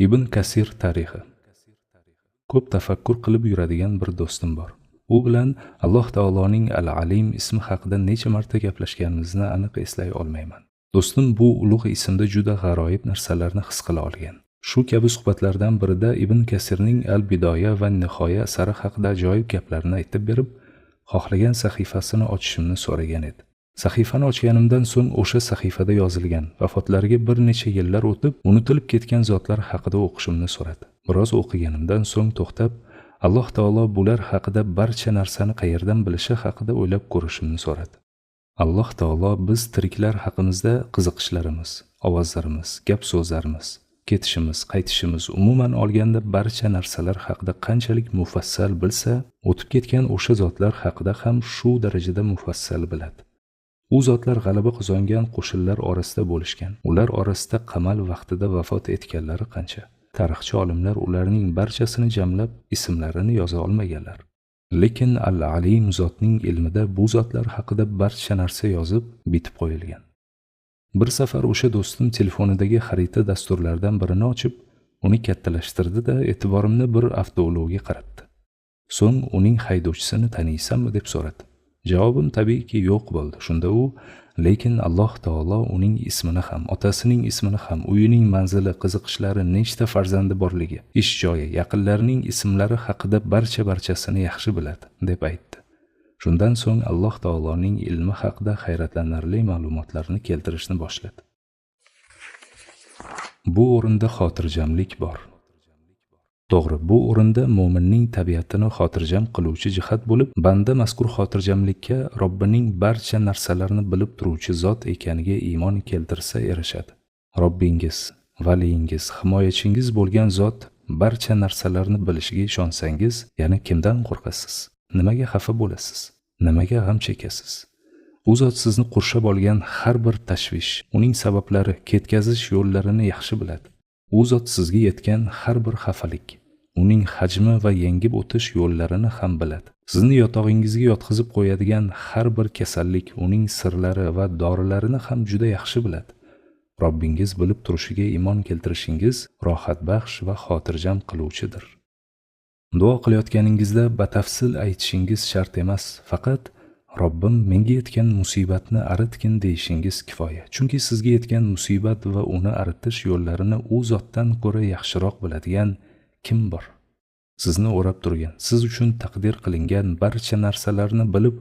Ibn Kasir tarixi. Ko'p tafakkur qilib yuradigan bir do'stim bor. U bilan Alloh taoloning Al-Alim ismi haqida necha marta gaplashganimizni aniq eslay olmayman. Do'stim bu ulug' ismda juda g'aroyib narsalarni his qila olgan. Shu kabi suhbatlardan birida Ibn Kasirning Al-Bidoya va Nihoya asari haqida ajoyib gaplarni aytib berib, xohlagan sahifasini ochishimni so'ragan edi. Sahifani ochganimdan so'ng o'sha sahifada yozilgan vafotlariga bir necha yillar o'tib unutilib ketgan zotlar haqida o'qishimni so'radi. Biroz o'qiganimdan so'ng to'xtab, Alloh taolo bular haqida barcha narsani qayerdan bilishi haqida o'ylab ko'rishimni so'radi. Alloh taolo biz tiriklar haqimizda qiziqishlarimiz, ovozlarimiz, gap-so'zlarimiz, ketishimiz, qaytishimiz, umuman olganda barcha narsalar haqida qanchalik mufassal bilsa, o'tib ketgan o'sha zotlar haqida ham shu darajada mufassal biladi. U zotlar g'alaba qozongan qo'shinlar orasida bo'lishgan. Ular orasida qamal vaqtida vafot etganlari qancha. Tarixchi olimlar ularning barchasini jamlab ismlarini yoza olmaganlar. Lekin Al-Alim zotning ilmida bu zotlar haqida barcha narsa yozib, bitib qo'yilgan. Bir safar o'sha do'stim telefonidagi xarita dasturlaridan birini ochib, uni kattalashtirdi-da, e'tiborimni bir avtoulovga qaratdi. So'ng uning haydovchisini taniysanmi deb so'radi. Javobim tabiiyki yo'q bo'ldi. Shunda u, lekin Alloh taolo uning ismini ham, otasining ismini ham, uyining manzili, qiziqishlari, nechta farzandi borligi, ish joyi, yaqinlarining ismlari haqida barchasini yaxshi biladi, deb aytdi. Shundan so'ng Alloh taoloning ilmi haqida hayratlanarli ma'lumotlarni keltirishni boshladi. Bu o'rinda xotirjamlik bor. To'g'ri, bu o'rinda mo'minning tabiatini xotirjam qiluvchi jihat bo'lib, banda mazkur xotirjamlikka Robbining barcha narsalarni bilib turuvchi zot ekaniga iymon keltirsa erishadi. Robbingiz, valiyingiz, himoyachingiz bo'lgan zot barcha narsalarni bilishiga ishonsangiz, yana kimdan qo'rqasiz? Nimaga xafa bo'lasiz? Nimaga g'am chekasiz? U zot sizni qurshab olgan har bir tashvish, uning sabablari, ketkazish yo'llarini yaxshi biladi. U zot sizga yetgan har bir xafalik, uning hajmi va yengib o'tish yo'llarini ham biladi. Sizni yotog'ingizga yotqizib qo'yadigan har bir kasallik, uning sirlari va dorilarini ham juda yaxshi biladi. Robbingiz bilib turishiga iymon keltirishingiz rohatbaxsh va xotirjam qiluvchidir. Duo qilayotganingizda batafsil aytishingiz shart emas, faqat Robbim menga yetgan musibatni aritgin deyishingiz kifoya. Chunki sizga yetgan musibat va uni aritish yo'llarini u zotdan ko'ra yaxshiroq biladigan kim bor? Sizni o'rab turgan, siz uchun taqdir qilingan barcha narsalarni bilib,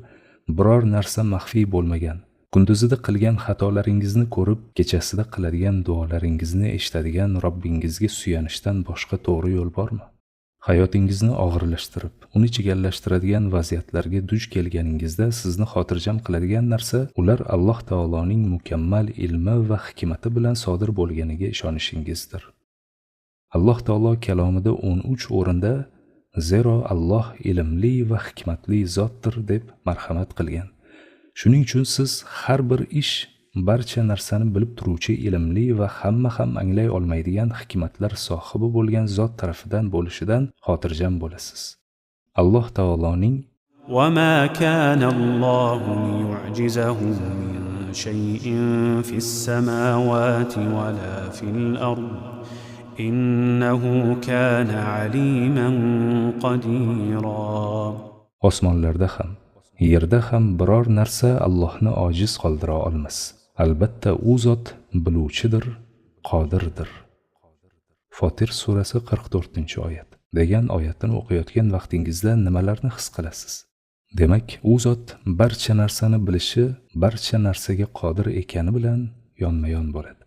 biror narsa maxfiy bo'lmagan, kunduzida qilgan xatolaringizni ko'rib, kechasida qiladigan duolaringizni eshitadigan Robbingizga suyanishdan boshqa to'g'ri yo'l bormi? Hayotingizni og'irlashtirib, uni chigallashtiradigan vaziyatlarga duch kelganingizda sizni xotirjam qiladigan narsa, ular Alloh taoloning mukammal ilmi va hikmati bilan sodir bo'lganiga ishonishingizdir. Alloh taolo kalomida 13 o'rinda zero Alloh ilmli va hikmatli zotdir deb marhamat qilgan. Shuning uchun siz har bir ish, barcha narsani bilib turuvchi ilmli va hamma ham anglay olmaydigan hikmatlar sohibi bo'lgan zot tarafidan bo'lishidan xotirjam bo'lasiz. Alloh taoloning وَمَا كَانَ اللَّهُ لِيُعْجِزَهُ مِنْ شَيْءٍ فِي السَّمَاوَاتِ وَلَا فِي الْأَرْضِ إِنَّهُ كَانَ عَلِيمًا قَدِيرًا. Osmonlarda ham, yerda ham biror narsa Allohni ojiz qoldira olmas. Albatta u zot biluvchidir, qodirdir. Fotir surasi 44-oyat degan oyatni o'qiyotgan vaqtingizda nimalarni his qilasiz? Demak, u zot barcha narsani bilishi, barcha narsaga qodir ekani bilan yonma-yon bo'ladi.